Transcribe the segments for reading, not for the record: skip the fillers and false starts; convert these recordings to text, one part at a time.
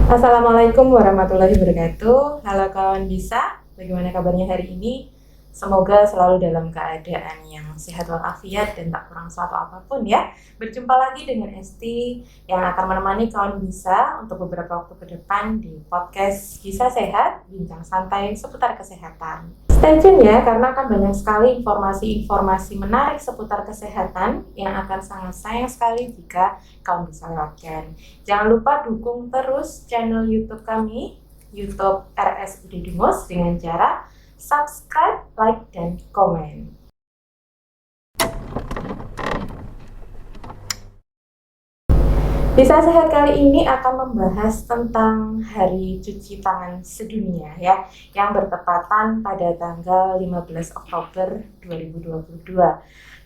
Assalamualaikum warahmatullahi wabarakatuh. Halo kawan bisa, bagaimana kabarnya hari ini? Semoga selalu dalam keadaan yang sehat walafiat dan tak kurang suatu apapun ya. Berjumpa lagi dengan Esti yang akan menemani kawan bisa untuk beberapa waktu ke depan di podcast Bisa Sehat, bincang santai seputar kesehatan. Stay tune ya, karena akan banyak sekali informasi-informasi menarik seputar kesehatan yang akan sangat sayang sekali jika kawan bisa lewatkan. Jangan lupa dukung terus channel YouTube kami, YouTube RSUD Dungus, dengan cara subscribe, like, dan komen. Bisa Sehat kali ini akan membahas tentang Hari Cuci Tangan Sedunia ya, yang bertepatan pada tanggal 15 Oktober 2022.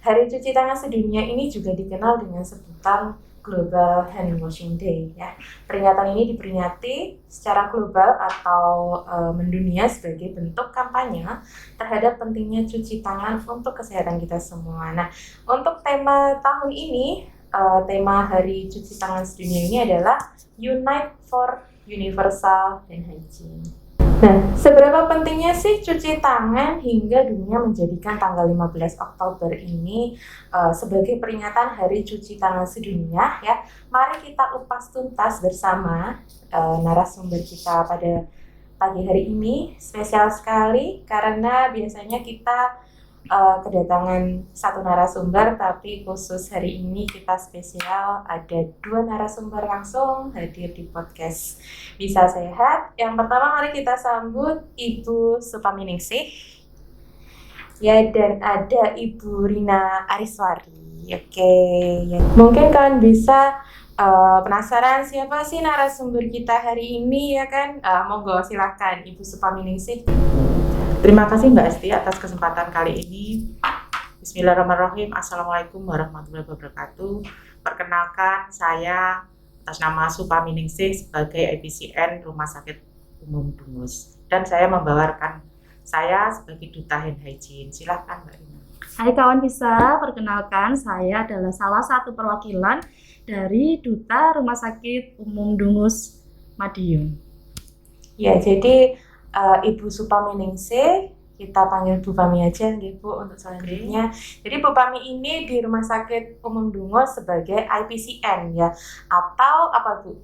Hari Cuci Tangan Sedunia ini juga dikenal dengan sebutan Global Hand Washing Day ya. Peringatan ini diperingati secara global atau mendunia sebagai bentuk kampanye terhadap pentingnya cuci tangan untuk kesehatan kita semua. Nah, untuk tema tahun ini, tema Hari Cuci Tangan Sedunia ini adalah Unite for Universal Hand Hygiene. Nah, seberapa pentingnya sih cuci tangan hingga dunia menjadikan tanggal 15 Oktober ini sebagai peringatan Hari Cuci Tangan Sedunia ya. Mari kita upas tuntas bersama narasumber kita pada pagi hari ini. Spesial sekali karena biasanya kita kedatangan satu narasumber, tapi khusus hari ini kita spesial ada dua narasumber langsung hadir di podcast Bisa Sehat. Yang pertama mari kita sambut Ibu Supaminingsih ya, dan ada Ibu Rina Ariswari. Oke, ya. Mungkin kalian bisa penasaran siapa sih narasumber kita hari ini ya kan? Monggo silahkan Ibu Supaminingsih. Terima kasih Mbak Esti atas kesempatan kali ini. Bismillahirrahmanirrahim. Assalamualaikum warahmatullahi wabarakatuh. Perkenalkan, saya atas nama Supaminingsih sebagai IPCN Rumah Sakit Umum Dungus. Dan saya membawakan saya sebagai Duta Hand Hygiene. Silahkan Mbak Rina. Hai kawan bisa, perkenalkan saya adalah salah satu perwakilan dari Duta Rumah Sakit Umum Dungus Madiun. Ya, jadi Ibu Supaminingsih, kita panggil Bu Pami aja nih Bu untuk selanjutnya. Jadi Bu Pami ini di Rumah Sakit Umum Dungus sebagai IPCN ya, atau apa Bu?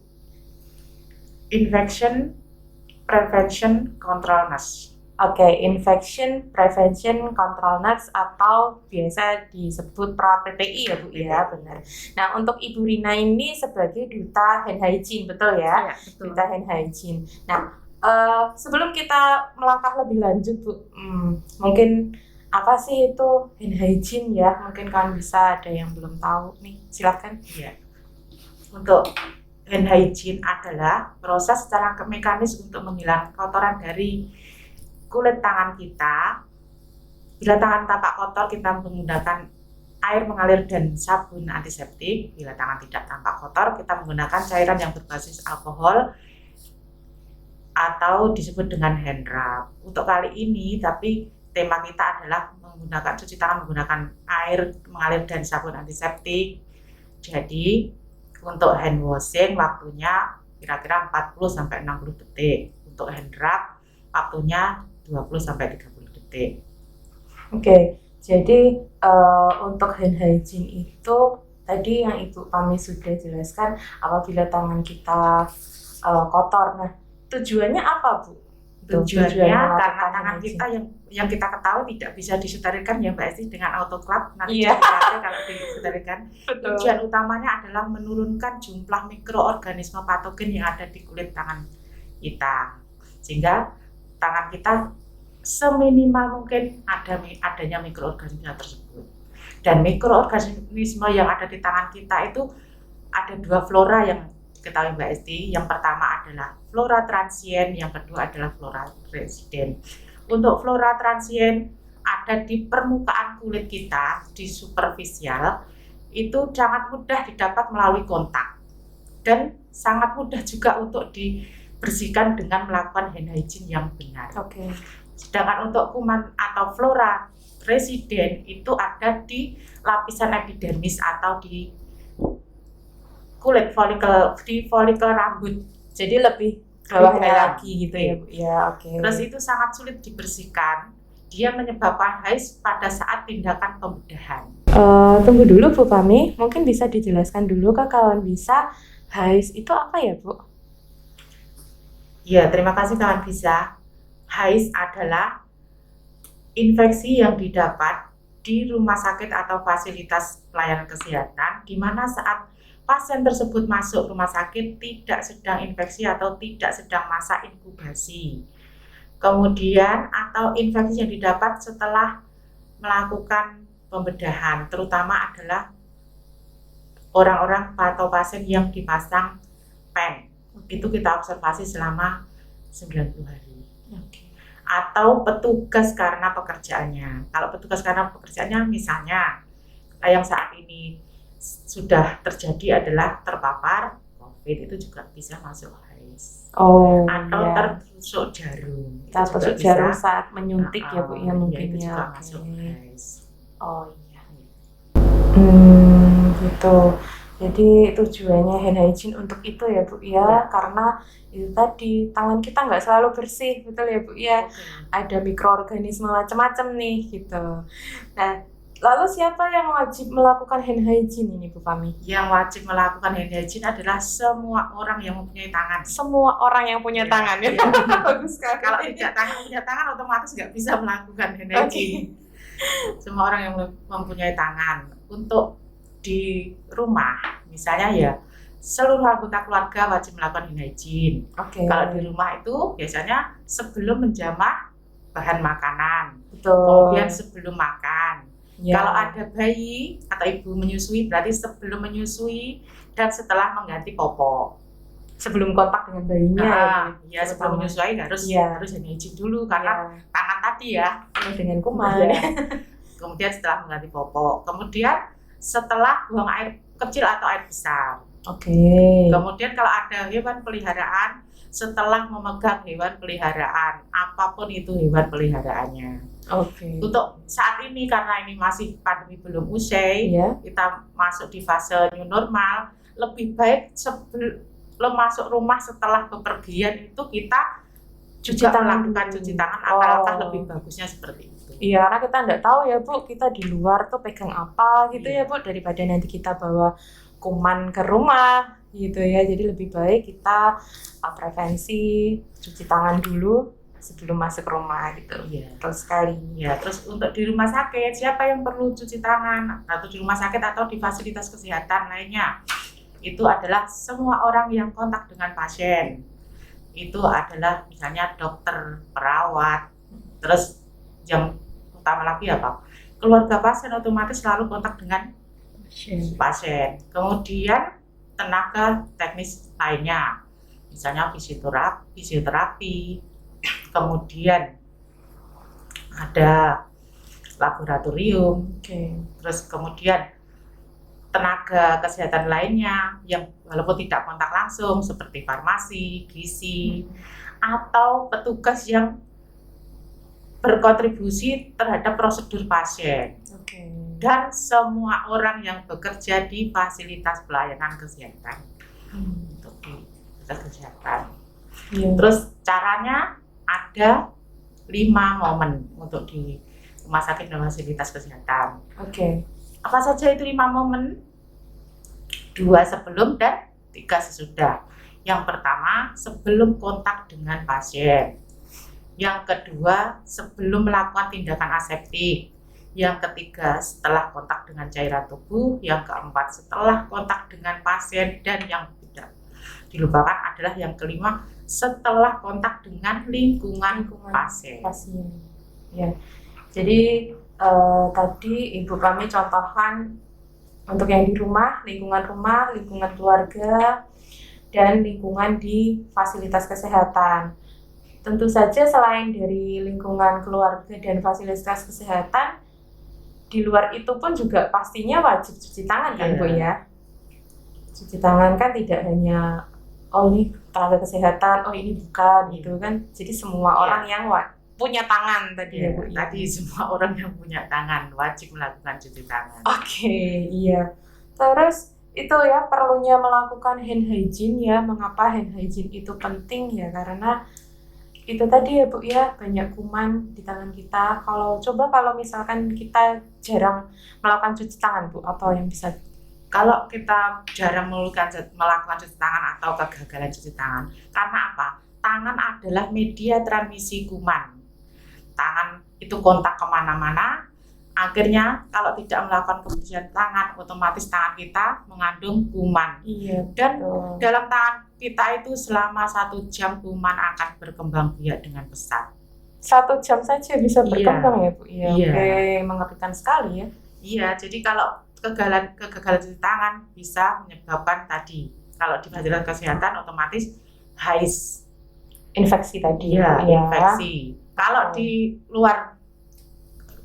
Infection Prevention Control Nurse. Oke, Infection Prevention Control Nurse atau biasa disebut perawat PPI ya Bu ya, benar. Nah, untuk Ibu Rina ini sebagai Duta Hand Hygiene, betul ya? Ya, betul. Duta Hand Hygiene. Nah, sebelum kita melangkah lebih lanjut Bu, mungkin apa sih itu hand hygiene ya? Mungkin kalian bisa ada yang belum tahu nih, silakan. Ya. Untuk hand hygiene adalah proses secara mekanis untuk menghilangkan kotoran dari kulit tangan kita. Bila tangan tampak kotor, kita menggunakan air mengalir dan sabun antiseptik. Bila tangan tidak tampak kotor, kita menggunakan cairan yang berbasis alkohol atau disebut dengan hand rub. Untuk kali ini, tapi tema kita adalah menggunakan cuci tangan menggunakan air mengalir dan sabun antiseptik. Jadi, untuk hand washing waktunya kira-kira 40-60 detik. Untuk hand rub waktunya 20-30 detik. Oke, jadi untuk hand hygiene itu tadi yang Ibu Pami sudah jelaskan, apabila tangan kita kotor. Nah, tujuannya apa Bu? Tujuannya karena tangan kita yang kita ketahui tidak bisa disterilkan ya Mbak Esti dengan autoclave. Nanti kalau disterilkan. Tujuan utamanya adalah menurunkan jumlah mikroorganisme patogen yang ada di kulit tangan kita, sehingga tangan kita seminimal mungkin adanya mikroorganisme tersebut. Dan mikroorganisme yang ada di tangan kita itu ada dua flora yang diketahui Mbak Esti. Yang pertama adalah flora transient, yang kedua adalah flora resident. Untuk flora transient ada di permukaan kulit kita, di superficial, itu sangat mudah didapat melalui kontak dan sangat mudah juga untuk dibersihkan dengan melakukan hand hygiene yang benar. Oke. Sedangkan untuk kuman atau flora resident itu ada di lapisan epidermis atau di kulit folikel rambut. Jadi lebih bawahnya dalam. lagi gitu ya Bu. Ya, oke. Terus itu sangat sulit dibersihkan. Dia menyebabkan hais pada saat tindakan pembedahan. Tunggu dulu Bu Fami, mungkin bisa dijelaskan dulu ke kawan bisa hais itu apa ya Bu? Ya, terima kasih kawan bisa. Hais adalah infeksi yang didapat di rumah sakit atau fasilitas pelayanan kesehatan, di mana saat pasien tersebut masuk rumah sakit tidak sedang infeksi atau tidak sedang masa inkubasi. Kemudian atau infeksi yang didapat setelah melakukan pembedahan, terutama adalah orang-orang atau pasien yang dipasang pen. Itu kita observasi selama 90 hari. Atau petugas karena pekerjaannya. Kalau petugas karena pekerjaannya misalnya yang saat ini sudah terjadi adalah terpapar COVID, itu juga bisa masuk hais. Atau tertusuk jarum. Tertusuk jarum saat menyuntik ya Bu ya mungkin itu ya. juga masuk hais. Oh iya. Gitu. Jadi tujuannya hand hygiene untuk itu ya Bu ya, karena itu tadi tangan kita nggak selalu bersih, betul ya Bu ya. Ada mikroorganisme macam-macam nih gitu. Nah, lalu siapa yang wajib melakukan hand hygiene ini Bu Fami? Yang wajib melakukan hand hygiene adalah semua orang yang mempunyai tangan. Semua orang yang punya tangan ya. Bagus sekali. Kalau tidak punya tangan otomatis nggak bisa melakukan hand hygiene. Semua orang yang mempunyai tangan. Untuk di rumah, misalnya ya seluruh anggota keluarga wajib melakukan hand hygiene. Kalau di rumah itu biasanya sebelum menjamah bahan makanan, kemudian sebelum makan. Kalau ada bayi atau ibu menyusui berarti sebelum menyusui dan setelah mengganti popok. Sebelum kontak dengan bayinya ya sebelum menyusui harus hand hygiene dulu karena tangan tadi ya dengan kuman. Kemudian setelah mengganti popok, kemudian setelah buang air kecil atau air besar. Kemudian kalau ada hewan peliharaan, setelah memegang hewan peliharaan, apapun itu hewan peliharaannya. Untuk saat ini karena ini masih pandemi belum usai, kita masuk di fase new normal, lebih baik sebelum masuk rumah setelah bepergian itu kita juga melakukan cuci tangan, alangkah lebih bagusnya seperti itu. Iya, karena kita nggak tahu ya Bu, kita di luar tuh pegang apa gitu ya Bu, daripada nanti kita bawa kuman ke rumah gitu ya. Jadi lebih baik kita prevensi cuci tangan dulu sebelum masuk rumah gitu. Betul sekali. Ya, terus untuk di rumah sakit siapa yang perlu cuci tangan atau di rumah sakit atau di fasilitas kesehatan lainnya? Itu adalah semua orang yang kontak dengan pasien. Itu adalah misalnya dokter, perawat, terus yang utama lagi apa? Keluarga pasien otomatis selalu kontak dengan pasien. Kemudian tenaga teknis lainnya, misalnya fisioterapi, kemudian ada laboratorium, terus kemudian tenaga kesehatan lainnya yang walaupun tidak kontak langsung seperti farmasi, gizi, atau petugas yang berkontribusi terhadap prosedur pasien. Dan semua orang yang bekerja di fasilitas pelayanan kesehatan. Untuk di fasilitas kesehatan. Terus caranya ada 5 momen untuk di rumah sakit dan fasilitas kesehatan. Apa saja itu 5 momen? 2 sebelum dan 3 sesudah. Yang pertama, sebelum kontak dengan pasien. Yang kedua, sebelum melakukan tindakan aseptik. Yang ketiga, setelah kontak dengan cairan tubuh. Yang keempat, setelah kontak dengan pasien. Dan yang tidak dilupakan adalah yang kelima, setelah kontak dengan lingkungan pasien. Ya. Jadi tadi Ibu kami contohkan untuk yang di rumah, lingkungan keluarga, dan lingkungan di fasilitas kesehatan. Tentu saja selain dari lingkungan keluarga dan fasilitas kesehatan, di luar itu pun juga pastinya wajib cuci tangan kan Bu ya? Cuci tangan kan tidak hanya ini tenaga kesehatan, ini bukan gitu kan. Jadi semua orang yang punya tangan tadi ya Bu. Tadi semua orang yang punya tangan wajib melakukan cuci tangan. Iya. Terus itu ya perlunya melakukan hand hygiene ya. Mengapa hand hygiene itu penting ya? Karena itu tadi ya Bu ya, banyak kuman di tangan kita. Kalau misalkan kita jarang melakukan cuci tangan Bu, apa yang bisa? Kalau kita jarang melakukan cuci tangan atau kegagalan cuci tangan, karena apa? Tangan adalah media transmisi kuman. Tangan itu kontak kemana-mana. Akhirnya kalau tidak melakukan kebersihan tangan, otomatis tangan kita mengandung kuman. Iya. Dan betul. dalam tangan kita itu selama 1 jam kuman akan berkembang biak dengan pesat. 1 jam saja bisa Iya. berkembang ya Bu? Iya. Iya. Oke, mengerikan sekali ya. Iya, jadi kalau kegagalan cuci tangan bisa menyebabkan tadi. Kalau di fasilitas kesehatan otomatis HIS, Infeksi tadi. ya, Iya. infeksi. Kalau di luar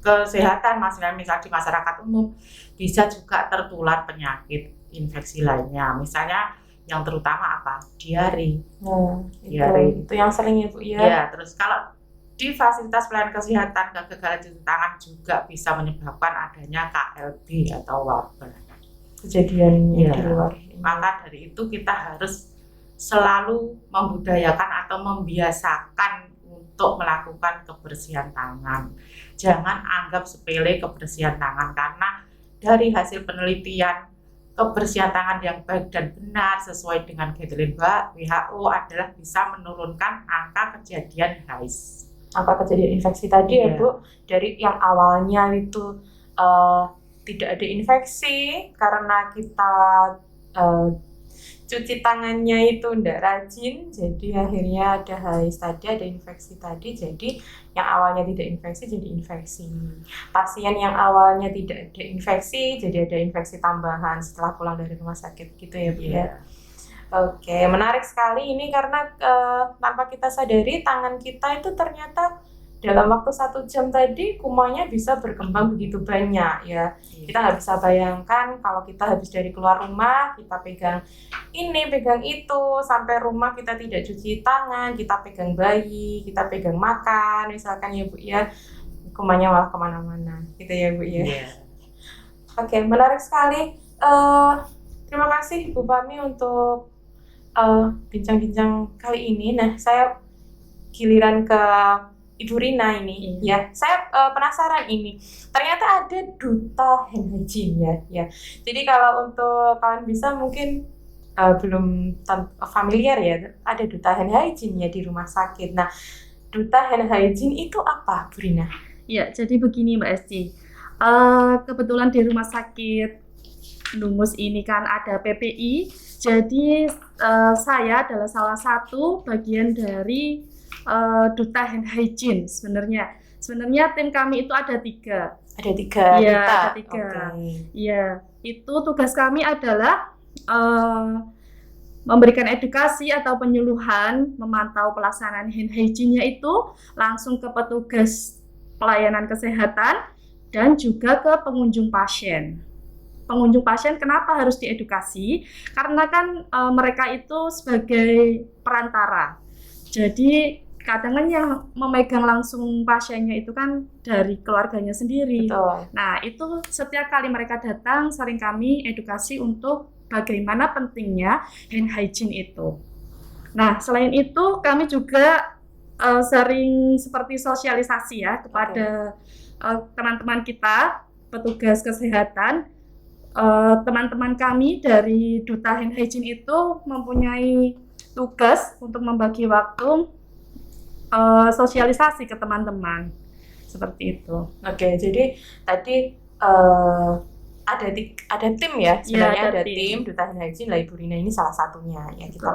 kesehatan, misal di masyarakat umum, bisa juga tertular penyakit infeksi lainnya. Misalnya yang terutama apa? Diare. Nah, Diare. itu yang sering ya Bu ya. Ya, terus kalau di fasilitas pelayanan kesehatan, kegagalan cuci tangan juga bisa menyebabkan adanya KLB atau wabah. Kejadian Iya. di luar. Maka dari itu kita harus selalu membudayakan atau membiasakan untuk melakukan kebersihan tangan. Jangan anggap sepele kebersihan tangan, karena dari hasil penelitian kebersihan tangan yang baik dan benar sesuai dengan guideline WHO adalah bisa menurunkan angka kejadian HIS. Angka kejadian infeksi tadi ya Iya. Bu, dari yang awalnya itu tidak ada infeksi karena kita cuci tangannya itu tidak rajin, jadi akhirnya ada HIS tadi, ada infeksi tadi, jadi yang awalnya tidak infeksi jadi infeksi. Pasien yang awalnya tidak ada infeksi jadi ada infeksi tambahan setelah pulang dari rumah sakit gitu ya Bu ya. Oke, menarik sekali ini karena tanpa kita sadari tangan kita itu ternyata dalam waktu 1 jam tadi kumannya bisa berkembang begitu banyak ya. Kita nggak bisa bayangkan kalau kita habis dari keluar rumah, kita pegang ini, pegang itu, sampai rumah kita tidak cuci tangan, kita pegang bayi, kita pegang makan, misalkan ya Bu ya, kumannya malah kemana-mana gitu ya Bu ya. Iya. Oke, menarik sekali. Terima kasih Bu Pami untuk bincang-bincang kali ini. Nah, saya giliran ke Ibu Rina ini ya. Saya penasaran ini. Ternyata ada duta hand hygiene ya. Jadi kalau untuk kawan bisa mungkin belum familiar ya, ada duta hand hygiene ya di rumah sakit. Nah, duta hand hygiene itu apa, Bu Rina? Ya, jadi begini Mbak Esti. Kebetulan di rumah sakit Dungus ini kan ada PPI. Jadi saya adalah salah satu bagian dari duta hand hygiene sebenarnya. Sebenarnya tim kami itu ada 3. Ada 3 Iya, duta. ada 3. Iya, itu tugas kami adalah memberikan edukasi atau penyuluhan, memantau pelaksanaan hand hygiene-nya itu langsung ke petugas pelayanan kesehatan dan juga ke pengunjung pasien. Pengunjung pasien kenapa harus diedukasi? Karena kan mereka itu sebagai perantara. Jadi kadang kan yang memegang langsung pasiennya itu kan dari keluarganya sendiri. Betul. Nah, itu setiap kali mereka datang sering kami edukasi untuk bagaimana pentingnya hand hygiene itu. Nah, selain itu kami juga sering seperti sosialisasi ya kepada teman-teman kita, petugas kesehatan. Teman-teman kami dari Duta Hand Hygiene itu mempunyai tugas untuk membagi waktu sosialisasi ke teman-teman seperti itu. Oke, jadi tadi ada tim ya, sebenarnya ada tim Duta Hand Hygiene lah, Ibu Rina ini salah satunya ya, kita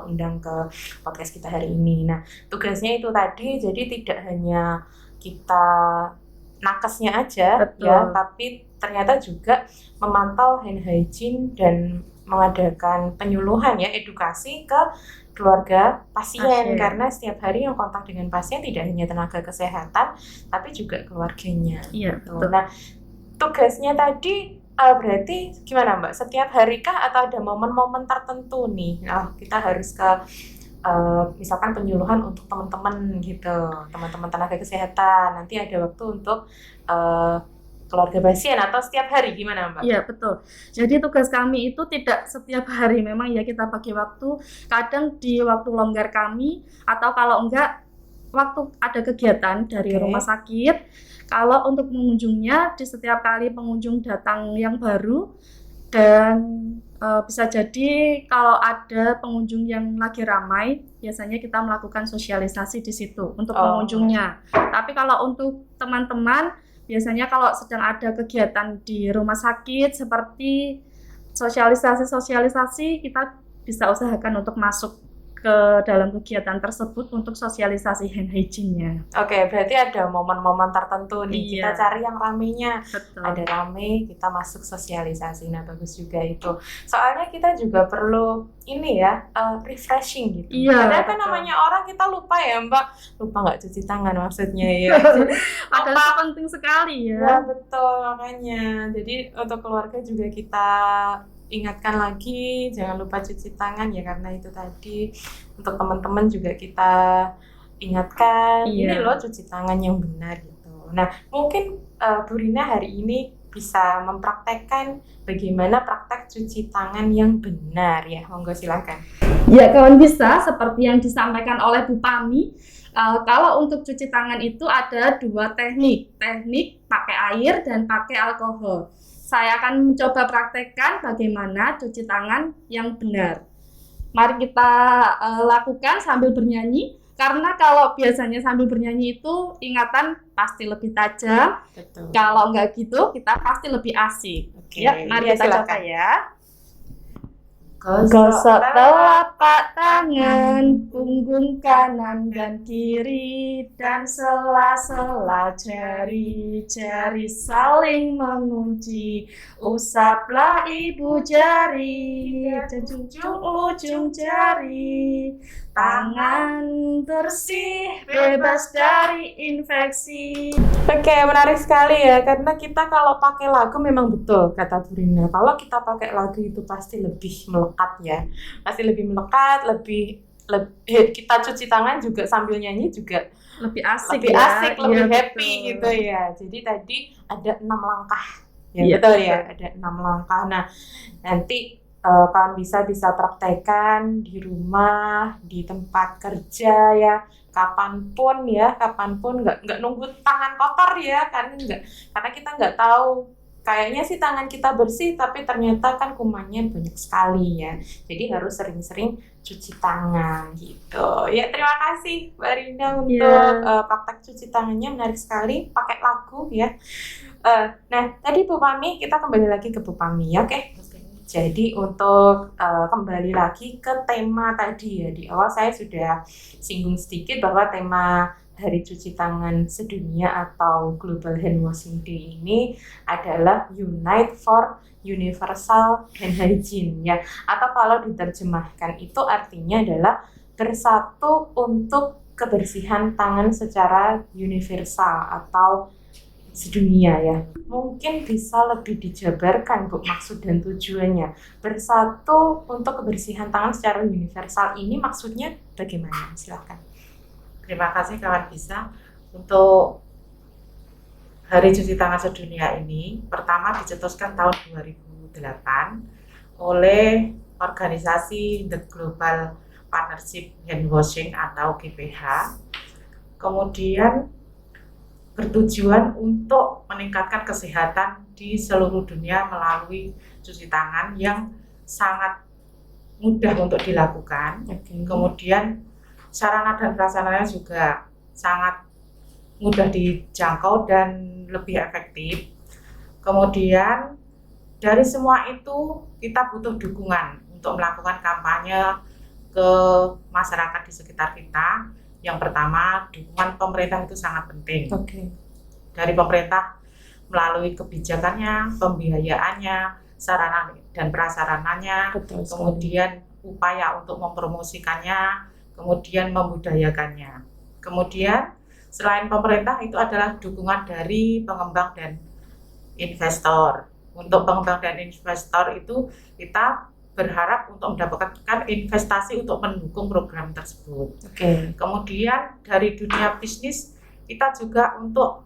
undang ke podcast kita hari ini. Nah, tugasnya itu tadi jadi tidak hanya kita nakesnya aja ya, tapi ternyata juga memantau hand hygiene dan mengadakan penyuluhan ya, edukasi ke keluarga pasien. Karena setiap hari yang kontak dengan pasien tidak hanya tenaga kesehatan tapi juga keluarganya. Iya, betul. Nah, tugasnya tadi berarti gimana Mbak? Setiap hari kah atau ada momen-momen tertentu nih? Nah, kita harus ke misalkan penyuluhan untuk teman-teman gitu, teman-teman tenaga kesehatan. Nanti ada waktu untuk keluarga pasien atau setiap hari gimana Mbak? Iya betul. Jadi tugas kami itu tidak setiap hari, memang ya kita bagi waktu. Kadang di waktu longgar kami atau kalau enggak waktu ada kegiatan dari rumah sakit. Kalau untuk pengunjungnya di setiap kali pengunjung datang yang baru dan bisa jadi kalau ada pengunjung yang lagi ramai, biasanya kita melakukan sosialisasi di situ untuk pengunjungnya. Tapi kalau untuk teman-teman, biasanya kalau sedang ada kegiatan di rumah sakit seperti sosialisasi, kita bisa usahakan untuk masuk ke dalam kegiatan tersebut untuk sosialisasi hand hygiene-nya. Oke, berarti ada momen-momen tertentu nih. Iya. Kita cari yang ramenya. Betul. Ada rame, kita masuk sosialisasi. Nah, bagus juga itu. Soalnya kita juga perlu ini ya, refreshing gitu. Iya, Padahal kan betul. namanya orang kita lupa ya, Mbak. Lupa nggak cuci tangan maksudnya ya. Adalah penting sekali ya. Ya, betul makanya. Jadi untuk keluarga juga kita ingatkan lagi, jangan lupa cuci tangan ya, karena itu tadi untuk teman-teman juga kita ingatkan, ini loh cuci tangan yang benar gitu. Nah, mungkin Bu Rina hari ini bisa mempraktekkan bagaimana praktek cuci tangan yang benar ya. Monggo silakan. Ya kawan, bisa seperti yang disampaikan oleh Bu Pami. Kalau untuk cuci tangan itu ada dua teknik pakai air dan pakai alkohol. Saya akan mencoba praktekkan bagaimana cuci tangan yang benar. Mari kita lakukan sambil bernyanyi, karena kalau biasanya sambil bernyanyi itu ingatan pasti lebih tajam. Betul. Kalau nggak gitu, kita pasti lebih asik. Oke, Ya, mari kita coba ya. Gosok telapak tangan, punggung kanan dan kiri, dan sela-sela jari-jari saling mengunci. Usaplah ibu jari, ujung jari. Tangan bersih, bebas dari infeksi. Oke, menarik sekali ya, karena kita kalau pakai lagu memang betul kata Bu Rina. Kalau kita pakai lagu itu pasti lebih melekat ya, pasti lebih melekat, lebih kita cuci tangan juga sambil nyanyi juga Lebih asik, lebih asik, lebih Iya, happy betul. gitu ya. Jadi tadi ada 6 langkah, ya Iya, betul betul. ya, ada 6 langkah. Nah, nanti kalian bisa praktekkan di rumah, di tempat kerja ya, kapanpun nggak nunggu tangan kotor ya, karena kita nggak tahu, kayaknya sih tangan kita bersih tapi ternyata kan kumannya banyak sekali ya, jadi harus sering-sering cuci tangan gitu ya. Terima kasih Mbak Rina untuk praktek cuci tangannya, menarik sekali, pakai lagu ya. Nah tadi Bu Pami, kita kembali lagi ke Bu Pami ya, oke? Jadi untuk kembali lagi ke tema tadi ya, di awal saya sudah singgung sedikit bahwa tema Hari Cuci Tangan Sedunia atau Global Hand Washing Day ini adalah Unite for Universal Hand Hygiene ya, atau kalau diterjemahkan itu artinya adalah bersatu untuk kebersihan tangan secara universal atau sedunia ya. Mungkin bisa lebih dijabarkan Bu maksud dan tujuannya. Bersatu untuk kebersihan tangan secara universal ini maksudnya bagaimana? Silakan. Terima kasih kawan bisa. Untuk Hari Cuci Tangan Sedunia ini pertama dicetuskan tahun 2008 oleh organisasi The Global Partnership Hand Washing atau GPH. Kemudian bertujuan untuk meningkatkan kesehatan di seluruh dunia melalui cuci tangan yang sangat mudah untuk dilakukan. Kemudian sarana dan prasarananya juga sangat mudah dijangkau dan lebih efektif. Kemudian dari semua itu kita butuh dukungan untuk melakukan kampanye ke masyarakat di sekitar kita. Yang pertama, dukungan pemerintah itu sangat penting. Dari pemerintah melalui kebijakannya, pembiayaannya, sarana dan prasarananya, kemudian upaya untuk mempromosikannya, kemudian membudayakannya. Kemudian selain pemerintah itu adalah dukungan dari pengembang dan investor. Untuk pengembang dan investor itu kita berharap untuk mendapatkan investasi untuk mendukung program tersebut. Kemudian dari dunia bisnis kita juga untuk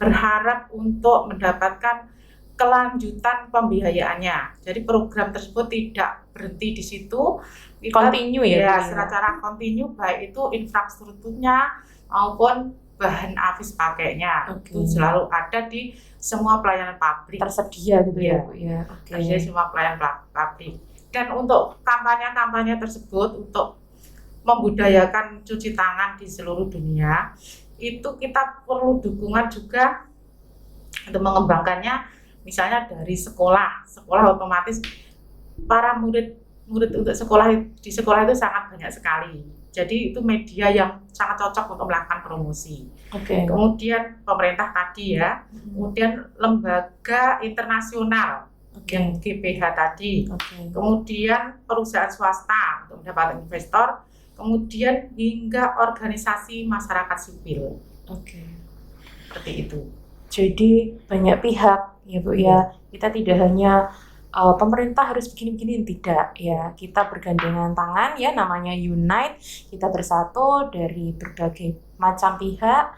berharap untuk mendapatkan kelanjutan pembiayaannya. Jadi program tersebut tidak berhenti di situ, Continue ya, secara kontinu, baik itu infrastrukturnya maupun bahan habis pakainya itu selalu ada di semua pelayanan pabrik, tersedia gitu ya Bu ya. Tersedia semua pelayanan pabrik. Dan untuk kampanye-kampanye tersebut untuk membudayakan cuci tangan di seluruh dunia, itu kita perlu dukungan juga untuk mengembangkannya. Misalnya dari sekolah otomatis para murid untuk di sekolah itu sangat banyak sekali. Jadi itu media yang sangat cocok untuk melakukan promosi. Kemudian pemerintah tadi ya, kemudian lembaga internasional yang GPH tadi, kemudian perusahaan swasta untuk mendapatkan investor, kemudian hingga organisasi masyarakat sipil. Seperti itu. Jadi banyak pihak ya Bu ya. Kita tidak hanya pemerintah harus begini-begini, tidak ya. Kita bergandengan tangan ya, namanya Unite. Kita bersatu dari berbagai macam pihak,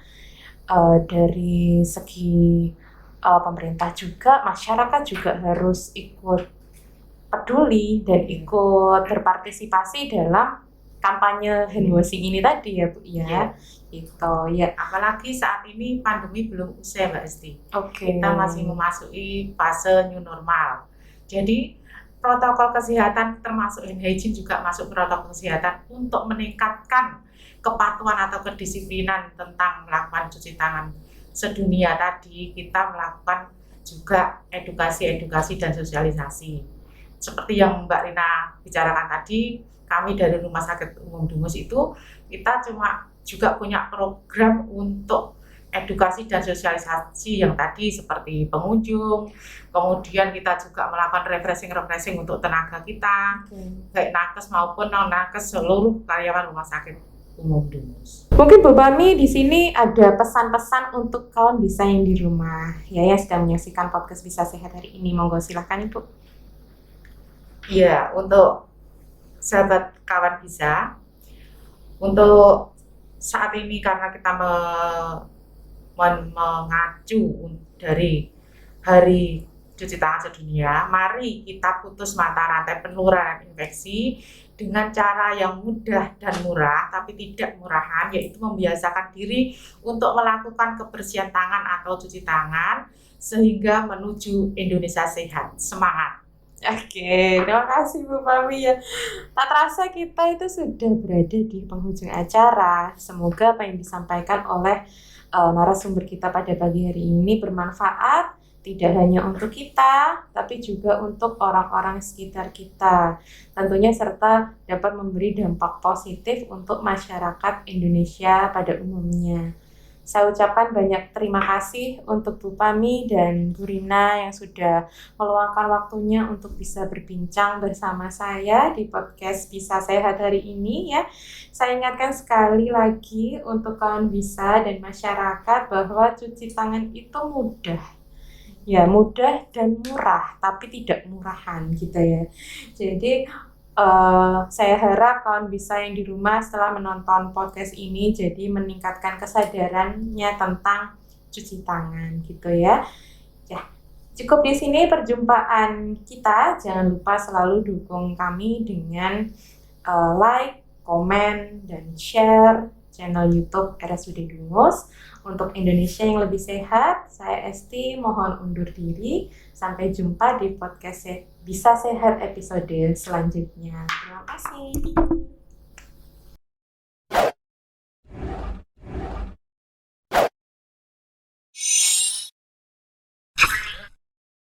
dari segi pemerintah juga, masyarakat juga harus ikut peduli dan ikut berpartisipasi dalam kampanye handwashing ini tadi ya Bu ya. Gitu ya. Apalagi saat ini pandemi belum usai Mbak Esti. Kita masih memasuki fase new normal. Jadi protokol kesehatan termasuk hand hygiene juga masuk protokol kesehatan untuk meningkatkan kepatuhan atau kedisiplinan tentang melakukan cuci tangan sedunia tadi. Kita melakukan juga edukasi dan sosialisasi. Seperti yang Mbak Rina bicarakan tadi, kami dari Rumah Sakit Umum Dungus itu kita juga punya program untuk edukasi dan sosialisasi yang tadi seperti pengunjung, kemudian kita juga melakukan refreshing untuk tenaga kita, baik nakes maupun non nakes, seluruh karyawan Rumah Sakit Umum Dungus. Mungkin Bu Pami di sini ada pesan-pesan untuk kawan bisa yang di rumah ya yang sedang menyaksikan podcast Bisa Sehat hari ini, monggo silahkan Ibu. Iya, untuk sahabat kawan bisa, untuk saat ini karena kita mengacu dari Hari Cuci Tangan Sedunia, mari kita putus mata rantai penularan infeksi dengan cara yang mudah dan murah, tapi tidak murahan, yaitu membiasakan diri untuk melakukan kebersihan tangan atau cuci tangan sehingga menuju Indonesia sehat. Semangat! Terima kasih Bu Pami ya. Tak terasa kita itu sudah berada di penghujung acara. Semoga apa yang disampaikan oleh narasumber kita pada pagi hari ini bermanfaat, tidak hanya untuk kita, tapi juga untuk orang-orang sekitar kita. Tentunya serta dapat memberi dampak positif untuk masyarakat Indonesia pada umumnya. Saya ucapkan banyak terima kasih untuk Bu Pami dan Bu Rina yang sudah meluangkan waktunya untuk bisa berbincang bersama saya di podcast Bisa Sehat hari ini ya. Saya ingatkan sekali lagi untuk kawan bisa dan masyarakat bahwa cuci tangan itu mudah. Ya, mudah dan murah, tapi tidak murahan gitu ya. Jadi saya harap kawan bisa yang di rumah setelah menonton podcast ini jadi meningkatkan kesadarannya tentang cuci tangan gitu ya. Ya, cukup di sini perjumpaan kita. Jangan lupa selalu dukung kami dengan like, komen, dan share channel YouTube RSUD Dungus. Untuk Indonesia yang lebih sehat, saya Esti mohon undur diri. Sampai jumpa di podcast Bisa Sehat episode selanjutnya. Terima kasih.